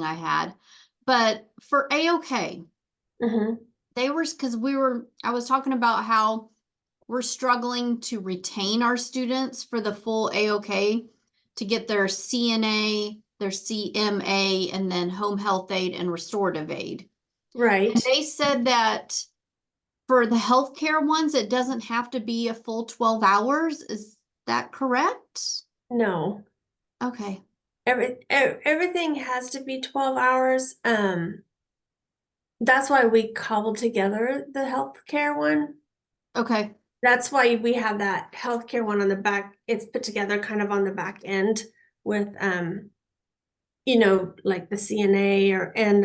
I had. But for AOK, Mhm. they were because I was talking about how we're struggling to retain our students for the full AOK to get their CNA, their CMA, and then home health aid and restorative aid. And Right. they said that for the healthcare ones, it doesn't have to be a full 12 hours. Is that correct? No. Okay. Everything has to be 12 hours. That's why we cobbled together the healthcare one. Okay. That's why we have that healthcare one on the back. It's put together kind of on the back end with like the CNA and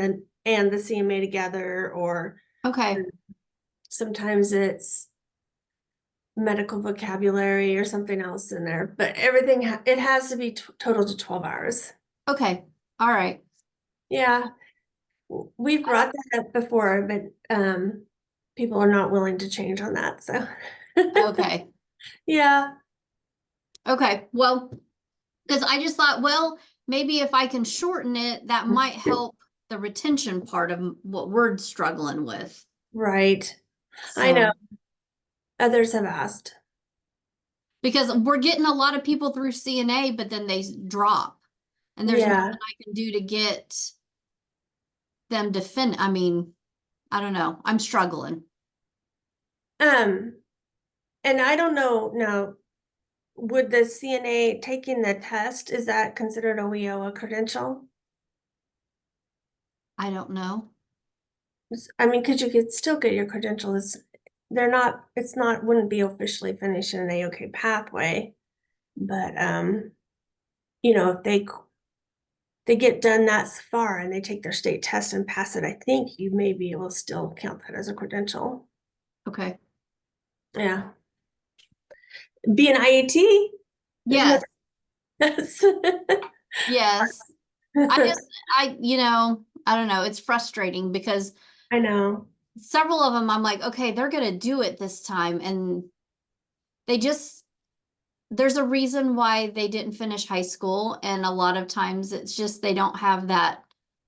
the CMA together, or Okay. sometimes it's medical vocabulary or something else in there. But everything it has to be total to 12 hours. Okay. All right. Yeah. We've brought that up before, but people are not willing to change on that. So Okay. yeah. Okay. Well, because I just thought, well, maybe if I can shorten it, that might help the retention part of what we're struggling with. Right. I know. So, Others have asked. because we're getting a lot of people through CNA, but then they drop, and there's nothing Yeah. I can do to get them to I mean, I don't know. I'm struggling. Um, and I don't know now, would the CNA taking the test, is that considered a WIOA credential? I don't know. I mean, because you could still get your credential. It's not, wouldn't be officially finished in an AOK pathway. But if they get done that far and they take their state test and pass it, I think you may be able to still count that as a credential. Okay. Yeah. Be an IAT. Isn't Yes. that? Yes. I just, I don't know. It's frustrating because I know. several of them, I'm like, okay, they're going to do it this time. And they just, there's a reason why they didn't finish high school. And a lot of times it's just they don't have that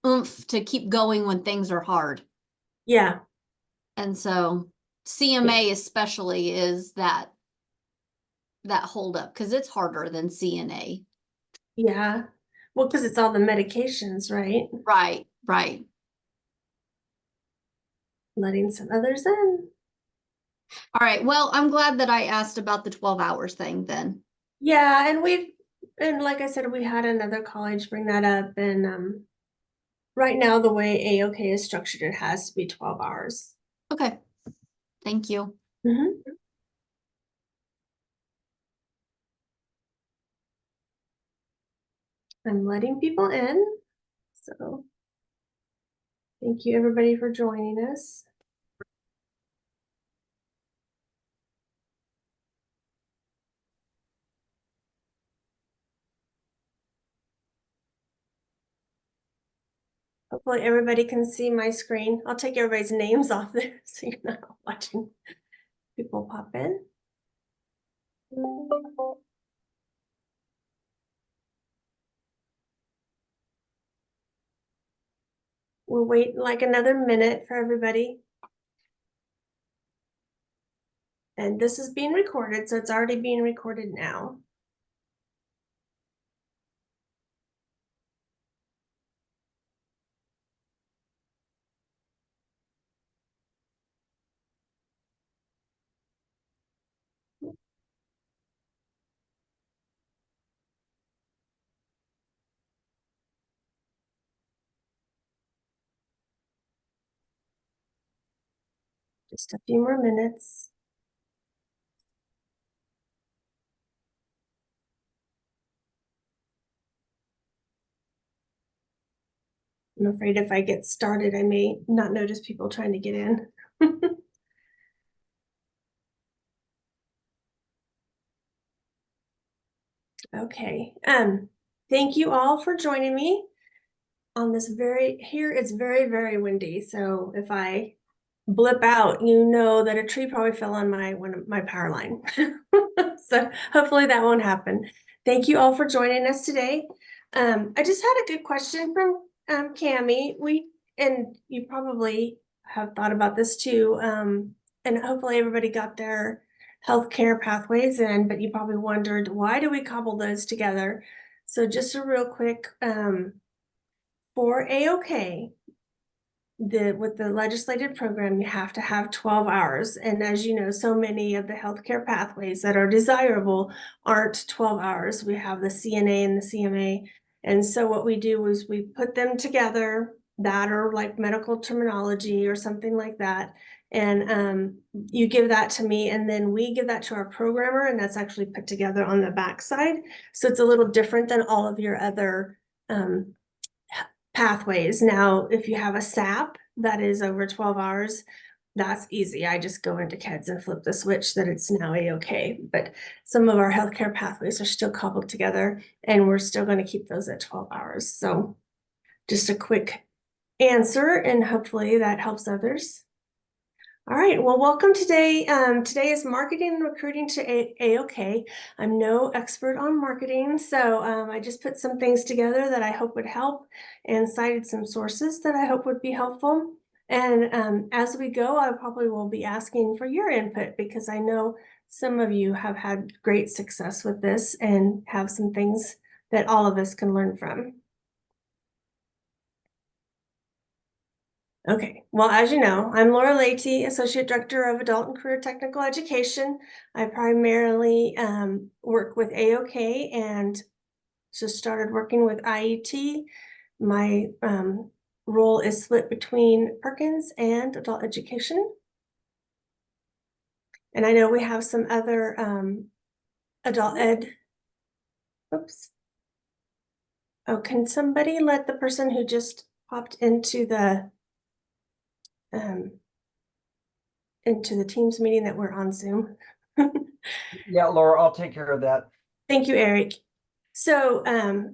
oomph to keep going when things are hard. Yeah. And so CMA especially is that hold up because it's harder than CNA. Yeah. Well, because it's all the medications, right? Right, right. Letting some others in. All right. Well, I'm glad that I asked about the 12 hours thing then. Yeah, and like I said, we had another college bring that up, and right now the way AOK is structured, it has to be 12 hours. Okay. Thank you. Mhm. I'm letting people in, so thank you everybody for joining us. Hopefully everybody can see my screen. I'll take everybody's names off there so you're not watching people pop in. We'll wait like another minute for everybody. And this is being recorded, so it's already being recorded now. Just a few more minutes. I'm afraid if I get started, I may not notice people trying to get in. Okay. Thank you all for joining me on this here it's very, very windy. So if I blip out, you know that a tree probably fell on my power line. So hopefully that won't happen. Thank you all for joining us today. I just had a good question Cammie, and you probably have thought about this too, and hopefully everybody got their healthcare pathways in, but you probably wondered, why do we cobble those together? So just a real quick, for AOK, with the legislative program, you have to have 12 hours. And as you know, so many of the healthcare pathways that are desirable aren't 12 hours. We have the CNA and the CMA. And so what we do is we put them together, that or like medical terminology or something like that. And you give that to me, and then we give that to our programmer, and that's actually put together on the backside. So it's a little different than all of your other pathways. Now, if you have a SAP that is over 12 hours, that's easy. I just go into KEDS and flip the switch that it's now A-OK. But some of our healthcare pathways are still cobbled together, and we're still going to keep those at 12 hours. So just a quick answer, and hopefully that helps others. All right, well, welcome today. Today is marketing and recruiting to AOK. I'm no expert on marketing, so I just put some things together that I hope would help and cited some sources that I hope would be helpful. And as we go, I probably will be asking for your input, because I know some of you have had great success with this and have some things that all of us can learn from. Okay, well, as you know, I'm Laura Leahy, Associate Director of Adult and Career Technical Education. I primarily work with AOK and just started working with IET. My role is split between Perkins and adult education. And I know we have some other adult ed. Oops. Oh, can somebody let the person who just popped into the Teams meeting that we're on Zoom? Yeah, Laura, I'll take care of that. Thank you, Eric. So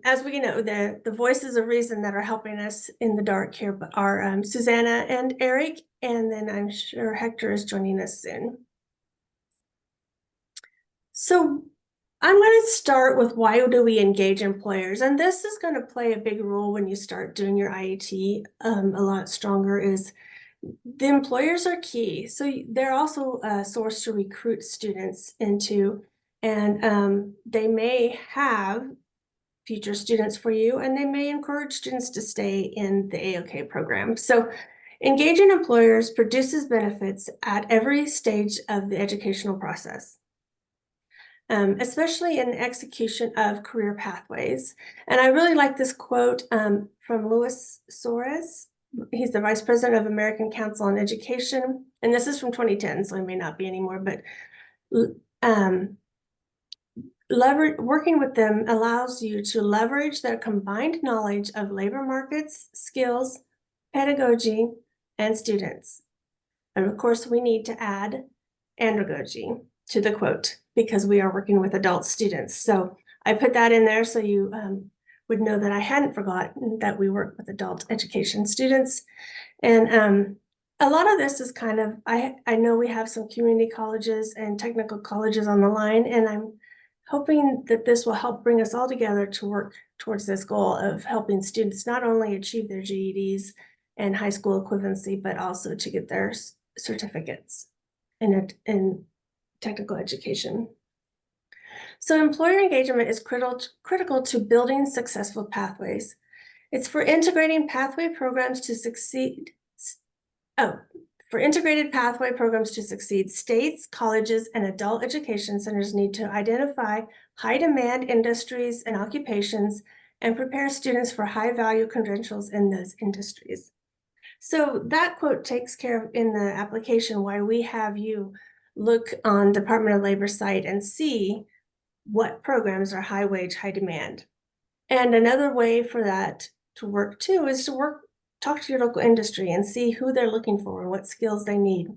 as we know, the voices of reason that are helping us in the dark here are Susanna and Eric, and then I'm sure Hector is joining us soon. So I'm going to start with, why do we engage employers? And this is going to play a big role when you start doing your IET a lot stronger. Is the employers are key. So they're also a source to recruit students into, and they may have future students for you, and they may encourage students to stay in the AOK program. So engaging employers produces benefits at every stage of the educational process, especially in the execution of career pathways. And I really like this quote from Luis Suarez. He's the Vice President of American Council on Education, and this is from 2010, so it may not be anymore, but working with them allows you to leverage their combined knowledge of labor markets, skills, pedagogy, and students. And of course, we need to add andragogy to the quote, because we are working with adult students. So I put that in there so you would know that I hadn't forgotten that we work with adult education students. And a lot of this is kind of, I know we have some community colleges and technical colleges on the line, and I'm hoping that this will help bring us all together to work towards this goal of helping students not only achieve their GEDs and high school equivalency, but also to get their certificates in technical education. So employer engagement is critical to building successful pathways. It's for integrating pathway programs to succeed. For integrated pathway programs to succeed, states, colleges, and adult education centers need to identify high demand industries and occupations and prepare students for high value credentials in those industries. So that quote takes care of, in the application, why we have you look on Department of Labor site and see what programs are high wage, high demand. And another way for that to work too is to talk to your local industry and see who they're looking for and what skills they need.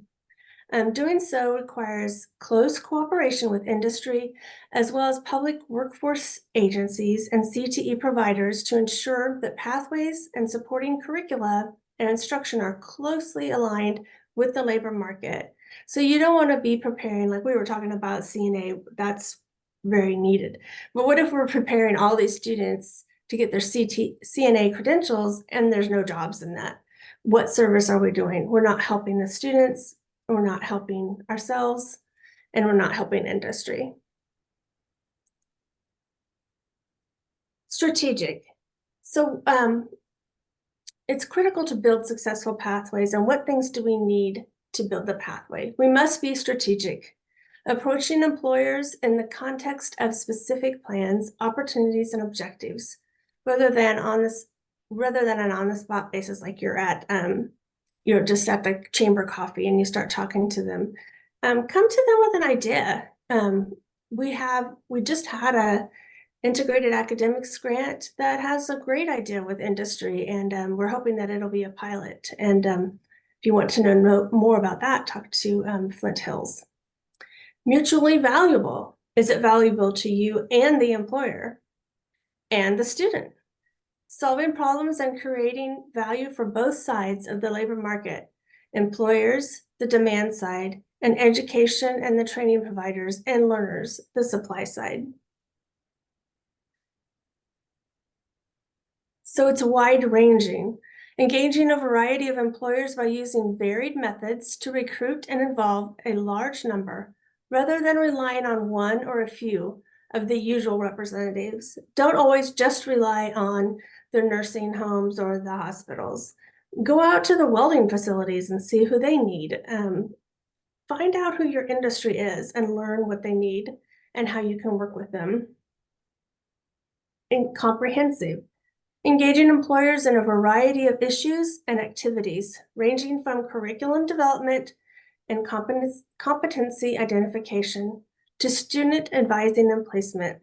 Doing so requires close cooperation with industry, as well as public workforce agencies and CTE providers, to ensure that pathways and supporting curricula and instruction are closely aligned with the labor market. So you don't want to be preparing, like we were talking about CNA, that's very needed. But what if we're preparing all these students to get their CNA credentials, and there's no jobs in that. What service are we doing? We're not helping the students, we're not helping ourselves, and we're not helping industry. Strategic. So it's critical to build successful pathways. And what things do we need to build the pathway? We must be strategic, approaching employers in the context of specific plans, opportunities, and objectives, rather than an on-the-spot basis, like you're just at the chamber coffee and you start talking to them. Come to them with an idea. We just had a integrated academics grant that has a great idea with industry, and we're hoping that it'll be a pilot. And if you want to know more about that, talk to Flint Hills. Mutually valuable. Is it valuable to you and the employer and the student? Solving problems and creating value for both sides of the labor market, employers, the demand side, and education and the training providers and learners, the supply side. So it's wide-ranging, engaging a variety of employers by using varied methods to recruit and involve a large number, rather than relying on one or a few of the usual representatives. Don't always just rely on the nursing homes or the hospitals. Go out to the welding facilities and see who they need. Find out who your industry is and learn what they need and how you can work with them. And comprehensive. Engaging employers in a variety of issues and activities, ranging from curriculum development and competency identification to student advising and placement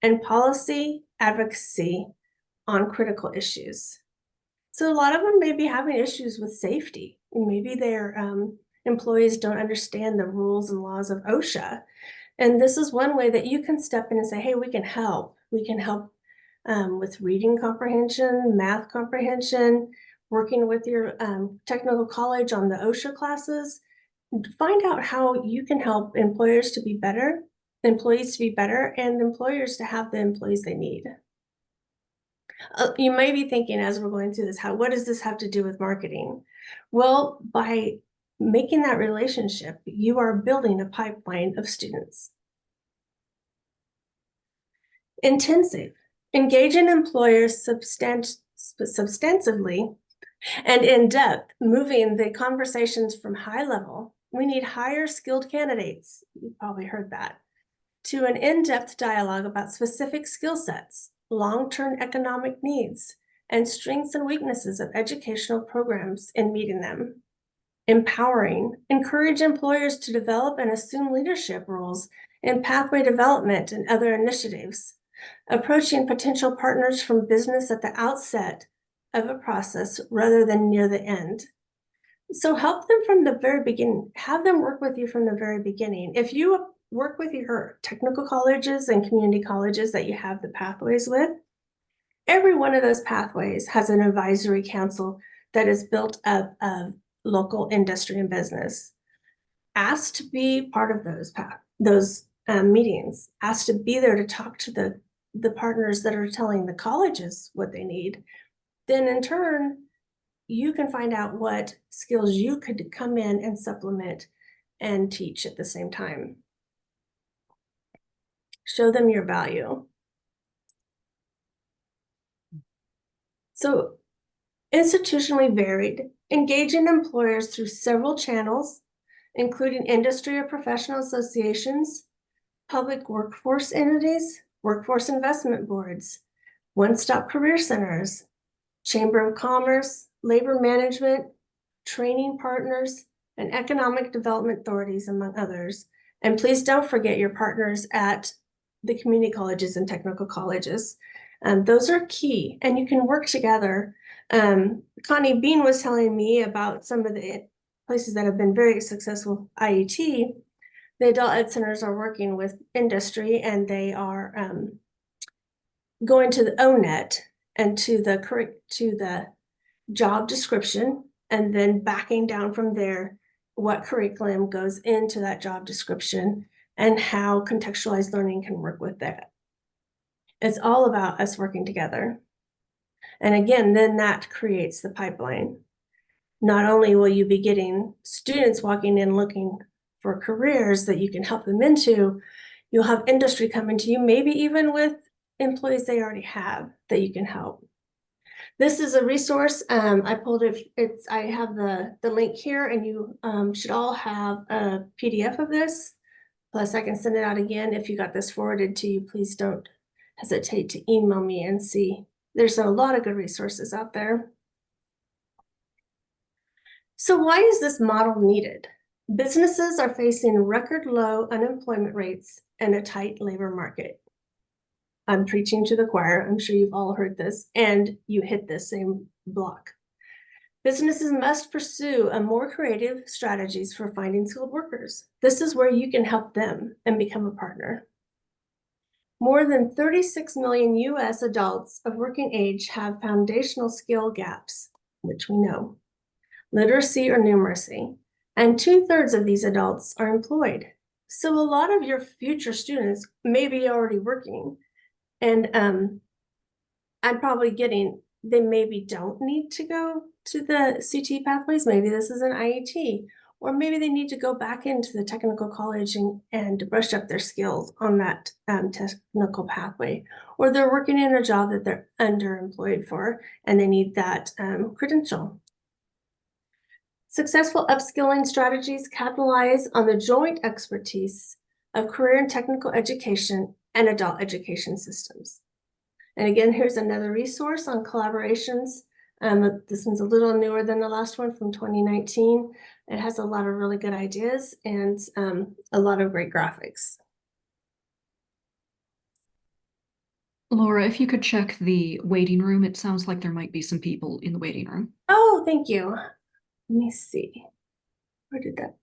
and policy advocacy on critical issues. So a lot of them may be having issues with safety, and maybe their employees don't understand the rules and laws of OSHA. And this is one way that you can step in and say, hey, we can help. We can help with reading comprehension, math comprehension, working with your technical college on the OSHA classes. Find out how you can help employers to be better, employees to be better, and employers to have the employees they need. You may be thinking as we're going through this, what does this have to do with marketing? Well, by making that relationship, you are building a pipeline of students. Intensive. Engaging employers substantively and in depth, moving the conversations from high level. We need higher skilled candidates, you've probably heard that, to an in-depth dialogue about specific skill sets, long-term economic needs, and strengths and weaknesses of educational programs in meeting them. Empowering. Encourage employers to develop and assume leadership roles in pathway development and other initiatives. Approaching potential partners from business at the outset of a process rather than near the end. So help them from the very beginning. Have them work with you from the very beginning. If you work with your technical colleges and community colleges that you have the pathways with, every one of those pathways has an advisory council that is built up of local industry and business. Ask to be part of those meetings. Ask to be there to talk to the partners that are telling the colleges what they need. Then in turn, you can find out what skills you could come in and supplement and teach at the same time. Show them your value. So institutionally varied, engaging employers through several channels, including industry or professional associations, public workforce entities, workforce investment boards, one-stop career centers, Chamber of Commerce, labor management, training partners, and economic development authorities, among others. And please don't forget your partners at the community colleges and technical colleges. Those are key, and you can work together. Connie Bean was telling me about some of the places that have been very successful with IET. The adult ed centers are working with industry, and they are going to the ONET and to the job description, and then backing down from there what curriculum goes into that job description and how contextualized learning can work with that. It's all about us working together. And again, then that creates the pipeline. Not only will you be getting students walking in looking for careers that you can help them into, you'll have industry coming to you, maybe even with employees they already have that you can help. This is a resource. I pulled it. I have the link here, and you should all have a PDF of this. Plus, I can send it out again. If you got this forwarded to you, please don't hesitate to email me and see. There's a lot of good resources out there. So why is this model needed? Businesses are facing record low unemployment rates and a tight labor market. I'm preaching to the choir. I'm sure you've all heard this, and you hit this same block. Businesses must pursue a more creative strategies for finding skilled workers. This is where you can help them and become a partner. More than 36 million US adults of working age have foundational skill gaps, which we know, literacy or numeracy, and 2/3 of these adults are employed. So a lot of your future students may be already working, and I'm probably getting, they maybe don't need to go to the CT pathways. Maybe this is an IET, or maybe they need to go back into the technical college and brush up their skills on that technical pathway, or they're working in a job that they're underemployed for and they need that credential. Successful upskilling strategies capitalize on the joint expertise of career and technical education and adult education systems. And again, here's another resource on collaborations. This one's a little newer than the last one from 2019. It has a lot of really good ideas and a lot of great graphics. Laura, if you could check the waiting room, it sounds like there might be some people in the waiting room. Oh, thank you. Let me see. Where did that?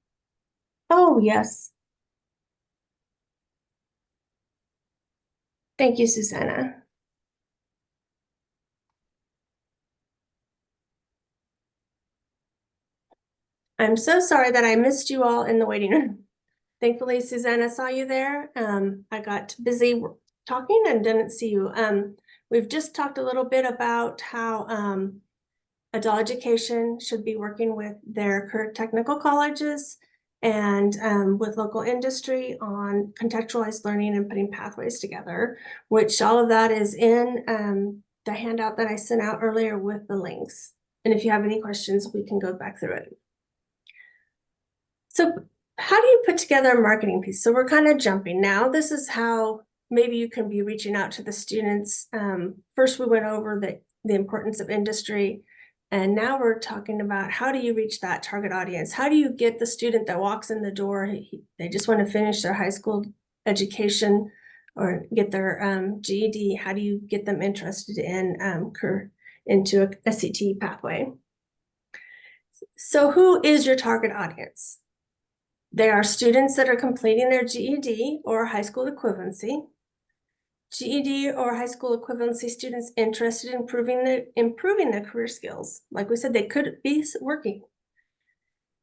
Oh, yes. Thank you, Susanna. I'm so sorry that I missed you all in the waiting room. Thankfully, Susanna saw you there. I got busy talking and didn't see you. We've just talked a little bit about how adult education should be working with their current technical colleges and with local industry on contextualized learning and putting pathways together, which all of that is in the handout that I sent out earlier with the links. And if you have any questions, we can go back through it. So how do you put together a marketing piece? So we're kind of jumping now. This is how maybe you can be reaching out to the students. First, we went over the importance of industry. And now we're talking about how do you reach that target audience? How do you get the student that walks in the door? They just want to finish their high school education or get their GED. How do you get them interested in into a CTE pathway? So who is your target audience? They are students that are completing their GED or high school equivalency. GED or high school equivalency students interested in improving their career skills. Like we said, they could be working.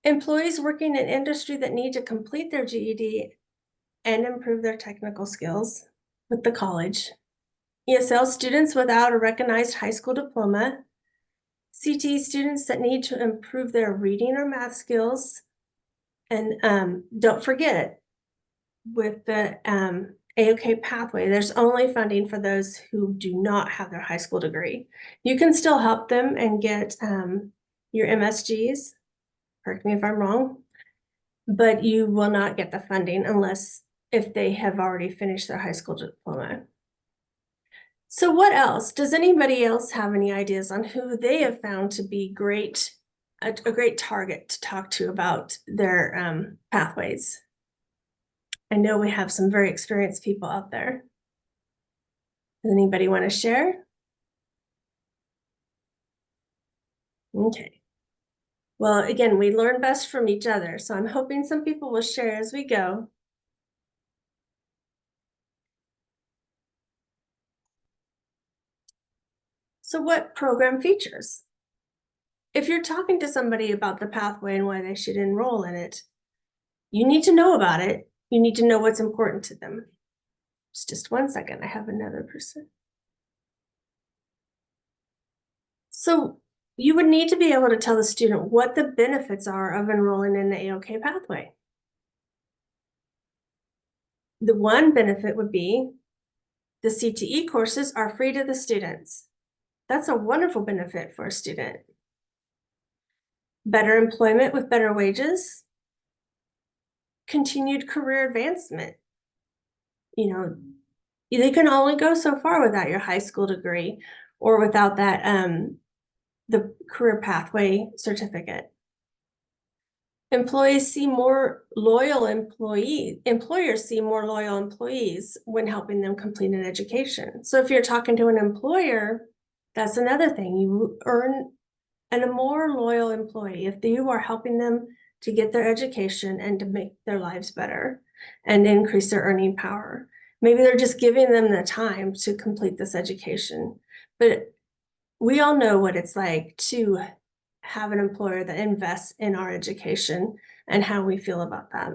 Employees working in industry that need to complete their GED and improve their technical skills with the college. ESL students without a recognized high school diploma. CTE students that need to improve their reading or math skills. And don't forget, with the AOK pathway, there's only funding for those who do not have their high school degree. You can still help them and get your MSGs, correct me if I'm wrong, but you will not get the funding unless if they have already finished their high school diploma. So what else? Does anybody else have any ideas on who they have found to be great, a great target to talk to about their pathways? I know we have some very experienced people out there. Does anybody want to share? Okay. Well, again, we learn best from each other, so I'm hoping some people will share as we go. So what program features? If you're talking to somebody about the pathway and why they should enroll in it, you need to know about it. You need to know what's important to them. Just 1 second, I have another person. So you would need to be able to tell the student what the benefits are of enrolling in the AOK pathway. The one benefit would be the CTE courses are free to the students. That's a wonderful benefit for a student. Better employment with better wages, continued career advancement. You know, they can only go so far without your high school degree or without that the career pathway certificate. Employers see more loyal employers see more loyal employees when helping them complete an education. So if you're talking to an employer, that's another thing. You earn a more loyal employee if you are helping them to get their education and to make their lives better and increase their earning power. Maybe they're just giving them the time to complete this education. But we all know what it's like to have an employer that invests in our education and how we feel about that.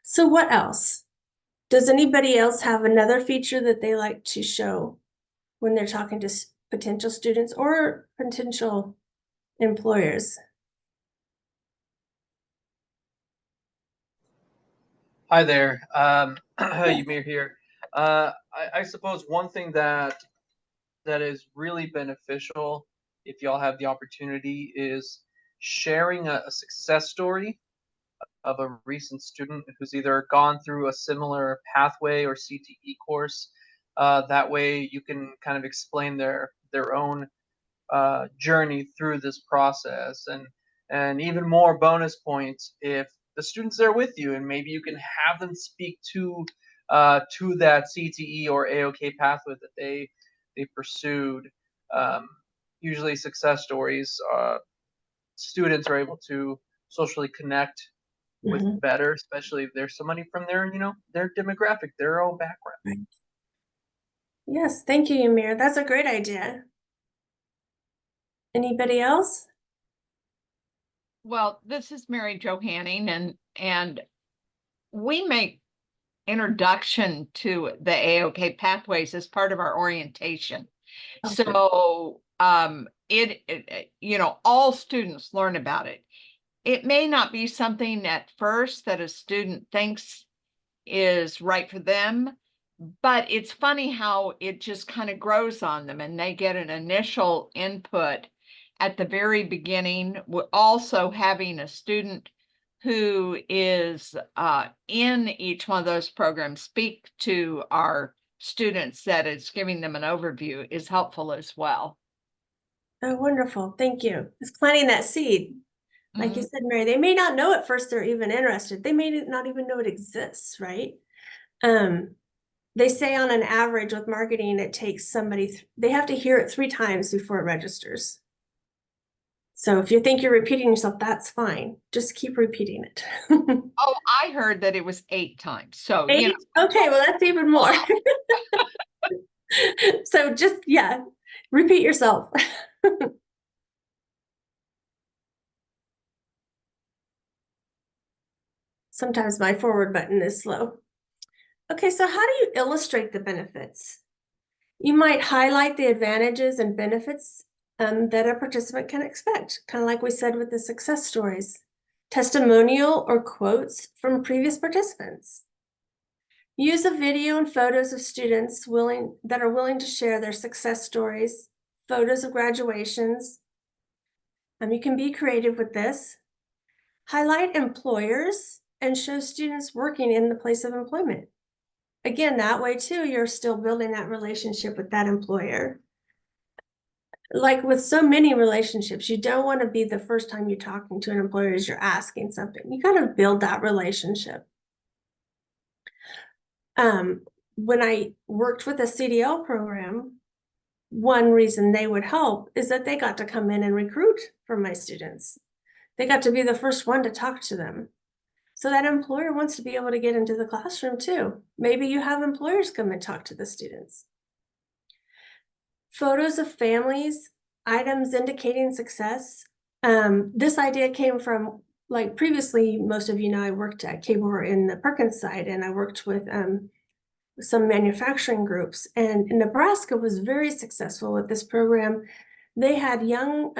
So what else? Does anybody else have another feature that they like to show when they're talking to potential students or potential employers? Hi there, Ymir here. I suppose one thing that is really beneficial, if y'all have the opportunity, is sharing a success story of a recent student who's either gone through a similar pathway or CTE course. That way you can kind of explain their own journey through this process, and even more bonus points if the student's there with you, and maybe you can have them speak to that CTE or AOK pathway that they pursued. Usually success stories, students are able to socially connect with better, especially if there's somebody from their, their demographic, their own background. Right. Yes, thank you, Ymir. That's a great idea. Anybody else? Well, this is Mary Jo Hanning, and we make introduction to the AOK pathways as part of our orientation. Okay. So all students learn about it. It may not be something at first that a student thinks is right for them, but it's funny how it just kind of grows on them and they get an initial input at the very beginning. We're also having a student who is in each one of those programs speak to our students that is giving them an overview is helpful as well. Oh, wonderful. Thank you. It's planting that seed. Like you said, Mary, they may not know at first they're even interested. They may not even know it exists, right? They say on an average with marketing, it takes somebody, they have to hear it 3 times before it registers. So if you think you're repeating yourself, that's fine. Just keep repeating it. Oh, I heard that it was 8 times. So, 8? Okay, well, that's even more. So just, yeah, repeat yourself. Sometimes my forward button is slow. Okay, so how do you illustrate the benefits? You might highlight the advantages and benefits that a participant can expect, kind of like we said with the success stories. Testimonial or quotes from previous participants. Use a video and photos of students that are willing to share their success stories, photos of graduations. You can be creative with this. Highlight employers and show students working in the place of employment. Again, that way too, you're still building that relationship with that employer. Like with so many relationships, you don't want to be the first time you're talking to an employer is you're asking something. You got to build that relationship. When I worked with a CDL program, one reason they would help is that they got to come in and recruit for my students. They got to be the first one to talk to them. So that employer wants to be able to get into the classroom too. Maybe you have employers come and talk to the students. Photos of families, items indicating success. This idea came from, like previously, most of you know, I worked at KBOR in the Perkins side, and I worked with some manufacturing groups. And Nebraska was very successful with this program They had young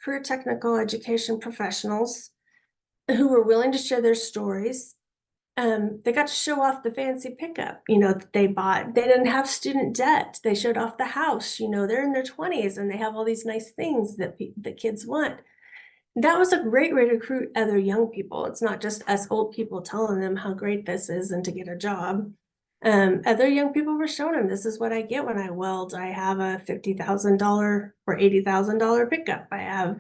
career technical education professionals who were willing to share their stories. They got to show off the fancy pickup, that they bought. They didn't have student debt. They showed off the house, they're in their 20s and they have all these nice things that the kids want. That was a great way to recruit other young people. It's not just us old people telling them how great this is and to get a job. Other young people were showing them, this is what I get when I weld. I have a $50,000 or $80,000 pickup. I have,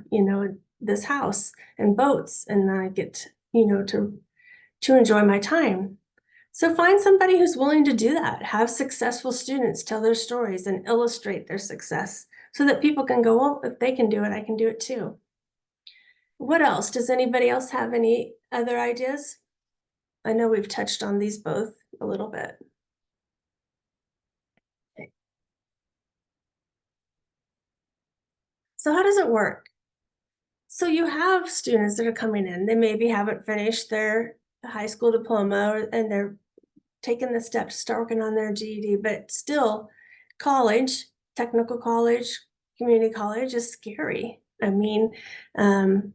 this house and boats, and I get, to enjoy my time. So find somebody who's willing to do that. Have successful students tell their stories and illustrate their success so that people can go, well, if they can do it, I can do it too. What else? Does anybody else have any other ideas? I know we've touched on these both a little bit. Okay. So how does it work? So you have students that are coming in, they maybe haven't finished their high school diploma and they're taking the step to start working on their GED, but still college, technical college, community college is scary. I mean, I'm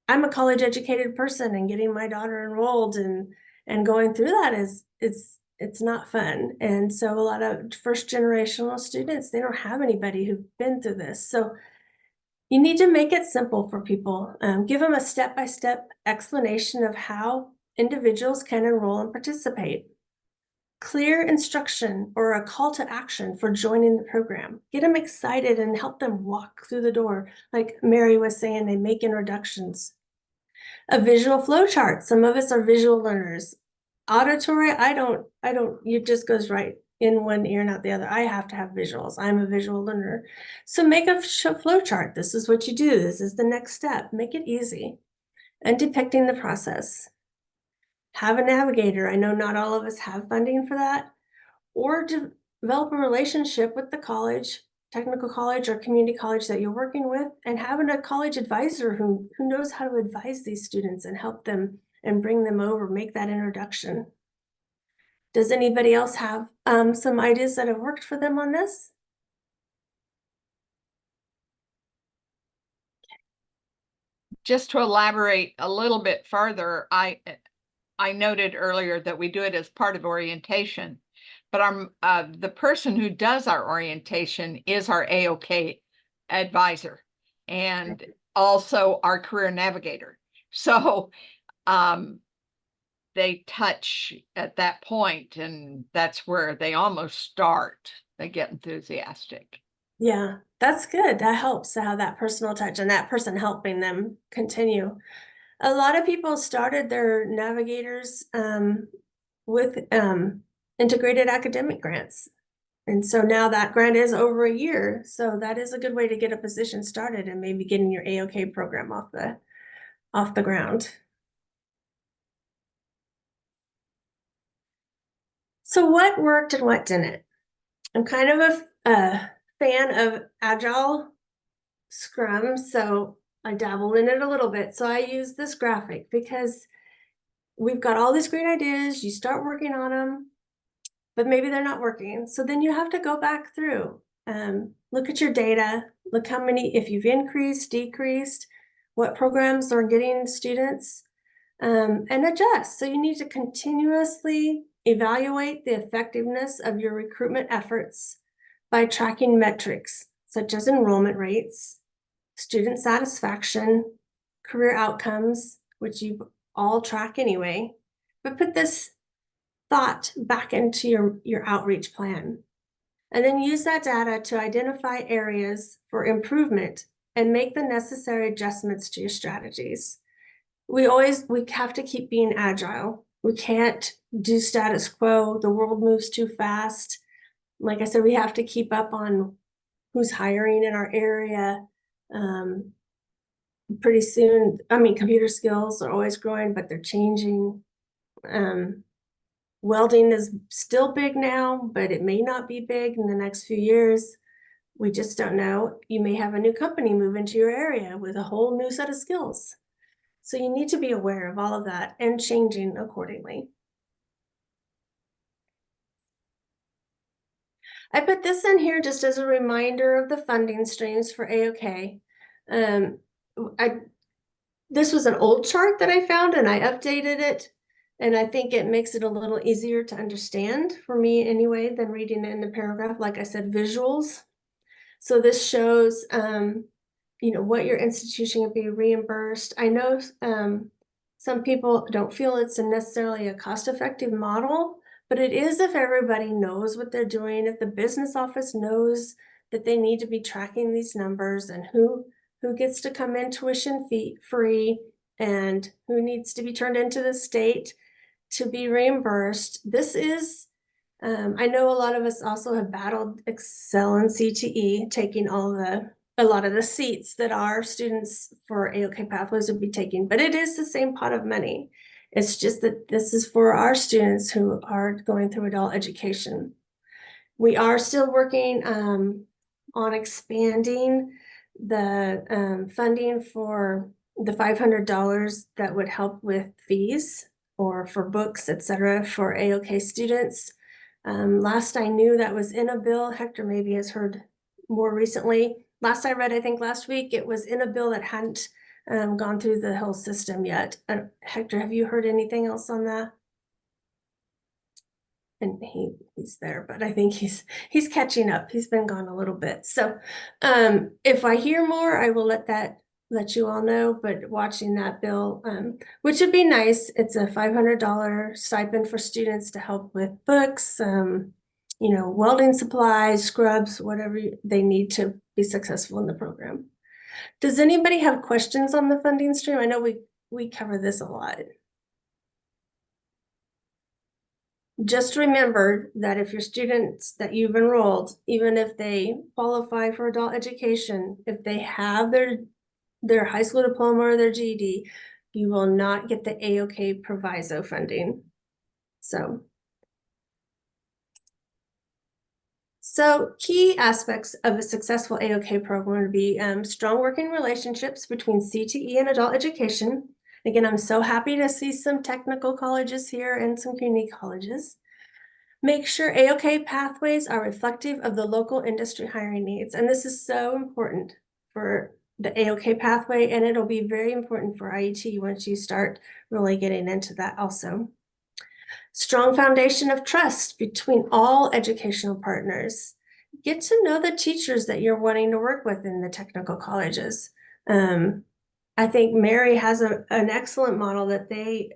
a college educated person, and getting my daughter enrolled and going through that it's not fun. And so a lot of first generational students, they don't have anybody who've been through this. So you need to make it simple for people. Give them a step-by-step explanation of how individuals can enroll and participate. Clear instruction or a call to action for joining the program. Get them excited and help them walk through the door. Like Mary was saying, they make introductions. A visual flow chart. Some of us are visual learners. Auditory, I don't, it just goes right in one ear, not the other. I have to have visuals. I'm a visual learner. So make a flow chart. This is what you do. This is the next step. Make it easy. And depicting the process. Have a navigator. I know not all of us have funding for that. Or develop a relationship with the college, technical college or community college that you're working with, and having a college advisor who knows how to advise these students and help them and bring them over, make that introduction. Does anybody else have some ideas that have worked for them on this? Just to elaborate a little bit further, I noted earlier that we do it as part of orientation, but the person who does our orientation is our AOK advisor and also our career navigator. So they touch at that point, and that's where they almost start. They get enthusiastic. Yeah, that's good. That helps to have that personal touch and that person helping them continue. A lot of people started their navigators with integrated academic grants. And so now that grant is over a year. So that is a good way to get a position started and maybe getting your AOK program off the ground. So what worked and what didn't? I'm kind of a fan of Agile Scrum, so I dabble in it a little bit. So I use this graphic because we've got all these great ideas. You start working on them, but maybe they're not working. So then you have to go back through, look at your data, look how many, if you've increased, decreased, what programs are getting students, and adjust. So you need to continuously evaluate the effectiveness of your recruitment efforts by tracking metrics such as enrollment rates, student satisfaction, career outcomes, which you all track anyway, but put this thought back into your outreach plan. And then use that data to identify areas for improvement and make the necessary adjustments to your strategies. We have to keep being agile. We can't do status quo. The world moves too fast. Like I said, we have to keep up on who's hiring in our area. Pretty soon, computer skills are always growing, but they're changing. Welding is still big now, but it may not be big in the next few years. We just don't know. You may have a new company move into your area with a whole new set of skills. So you need to be aware of all of that and changing accordingly. I put this in here just as a reminder of the funding streams for AOK. This was an old chart that I found and I updated it. And I think it makes it a little easier to understand for me anyway than reading it in the paragraph. Like I said, visuals. So this shows, what your institution can be reimbursed. I know some people don't feel it's necessarily a cost-effective model, but it is if everybody knows what they're doing, if the business office knows that they need to be tracking these numbers and who gets to come in tuition fee free and who needs to be turned into the state to be reimbursed. This is, I know a lot of us also have battled Excel and CTE, taking a lot of the seats that our students for AOK Pathways would be taking, but it is the same pot of money. It's just that this is for our students who are going through adult education. We are still working on expanding the funding for the $500 that would help with fees or for books, etc., for AOK students. Last I knew, that was in a bill. Hector maybe has heard more recently. Last I read, I think last week, it was in a bill that hadn't gone through the whole system yet. Hector, have you heard anything else on that? And he's there, but I think he's catching up. He's been gone a little bit. So if I hear more, I will let you all know. But watching that bill, which would be nice, it's a $500 stipend for students to help with books, welding supplies, scrubs, whatever they need to be successful in the program. Does anybody have questions on the funding stream? I know we cover this a lot. Just remember that if your students that you've enrolled, even if they qualify for adult education, if they have their high school diploma or their GED, you will not get the AOK proviso funding. So key aspects of a successful AOK program would be strong working relationships between CTE and adult education. Again, I'm so happy to see some technical colleges here and some community colleges. Make sure AOK pathways are reflective of the local industry hiring needs. And this is so important for the AOK pathway, and it'll be very important for IET once you start really getting into that also. Strong foundation of trust between all educational partners. Get to know the teachers that you're wanting to work with in the technical colleges. I think Mary has an excellent model that they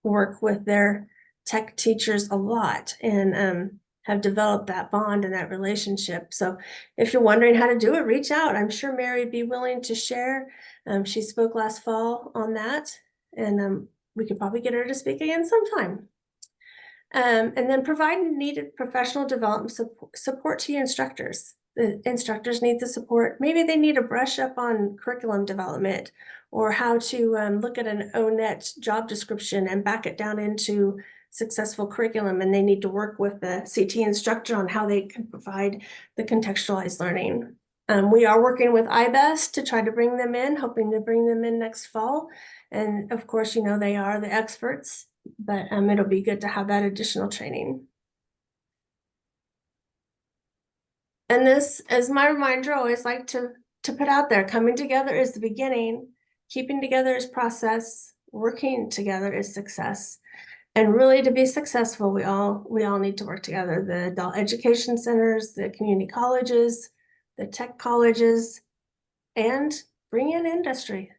work with their tech teachers a lot and have developed that bond and that relationship. So if you're wondering how to do it, reach out. I'm sure Mary would be willing to share. She spoke last fall on that, and we could probably get her to speak again sometime. And then provide needed professional development support to your instructors. The instructors need the support. Maybe they need a brush up on curriculum development or how to look at an ONET job description and back it down into successful curriculum. And they need to work with the CT instructor on how they can provide the contextualized learning. We are working with IBEST to try to bring them in, hoping to bring them in next fall. And of course, they are the experts, but it'll be good to have that additional training. And this, as my reminder, I always like to put out there, coming together is the beginning, keeping together is process, working together is success. And really, to be successful, we all need to work together. The adult education centers, the community colleges, the tech colleges, and bring in industry.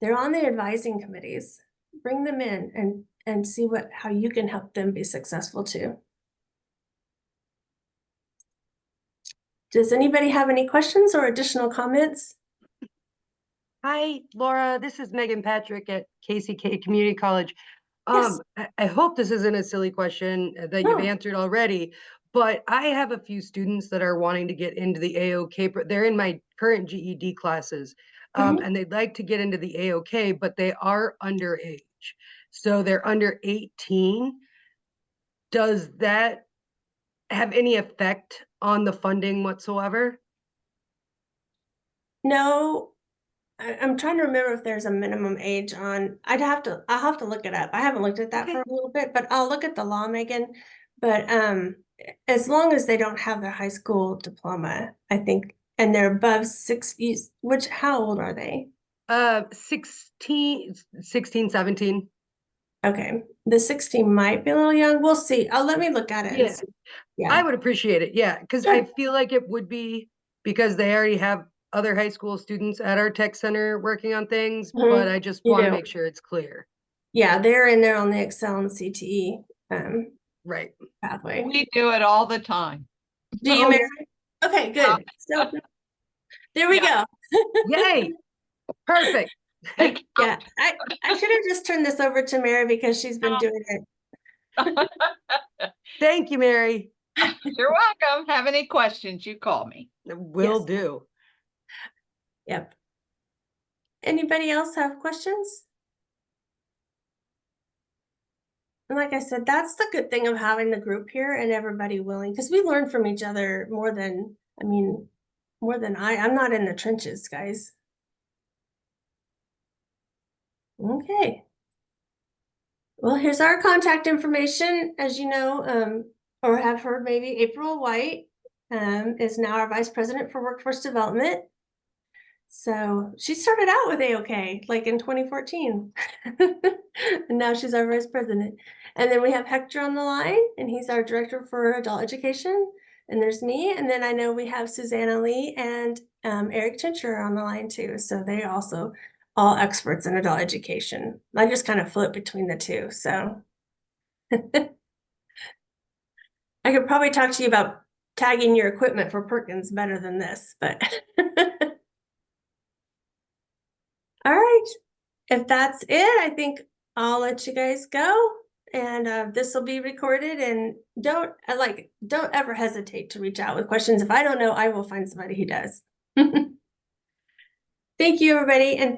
They're on the advising committees. Bring them in and see how you can help them be successful too. Does anybody have any questions or additional comments? Hi, Laura. This is Megan Patrick at KCK Community College. Yes. I hope this isn't a silly question that you've answered already, but I have a few students that are wanting to get into the AOK. They're in my current GED classes, and they'd like to get into the AOK, but they are underage. So they're under 18. Does that have any effect on the funding whatsoever? No, I'm trying to remember if there's a minimum age on. I'll have to look it up. I haven't looked at that for a little bit, but I'll look at the law, Megan. But as long as they don't have their high school diploma, I think, and they're above 60, how old are they? 16, 17. Okay, the 16 might be a little young. We'll see. Let me look at it. and Yeah. see. I Yeah. would appreciate it, yeah, because I feel like it would be, because they already have other high school students at our tech center working on things, Mhm, but I just you want to do. make sure it's clear. Yeah, they're in there on the Excel and CTE Right. pathway. We do it all the time. Do you, Oh, Mary? Okay, good. So there we go. Yay. Perfect. They Yeah, I should have just turned this over to Mary because she's been No. doing it. Thank you, Mary. You're welcome. Have any questions, you call me. Will Yes. do. Yep. Anybody else have questions? And like I said, that's the good thing of having the group here and everybody willing, because we learn from each other more than I'm not in the trenches, guys. Okay. Well, here's our contact information. As you know, or have heard maybe, April White is now our Vice President for Workforce Development. So she started out with AOK like in 2014. And now she's our Vice President. And then we have Hector on the line, and he's our Director for Adult Education. And there's me. And then I know we have Susanna Lee and Eric Tincher on the line too. So they also all experts in adult education. I just kind of flip between the two. So I could probably talk to you about tagging your equipment for Perkins better than this, but all right. If that's it, I think I'll let you guys go. And this will be recorded, and don't ever hesitate to reach out with questions. If I don't know, I will find somebody who does. Thank you, everybody. And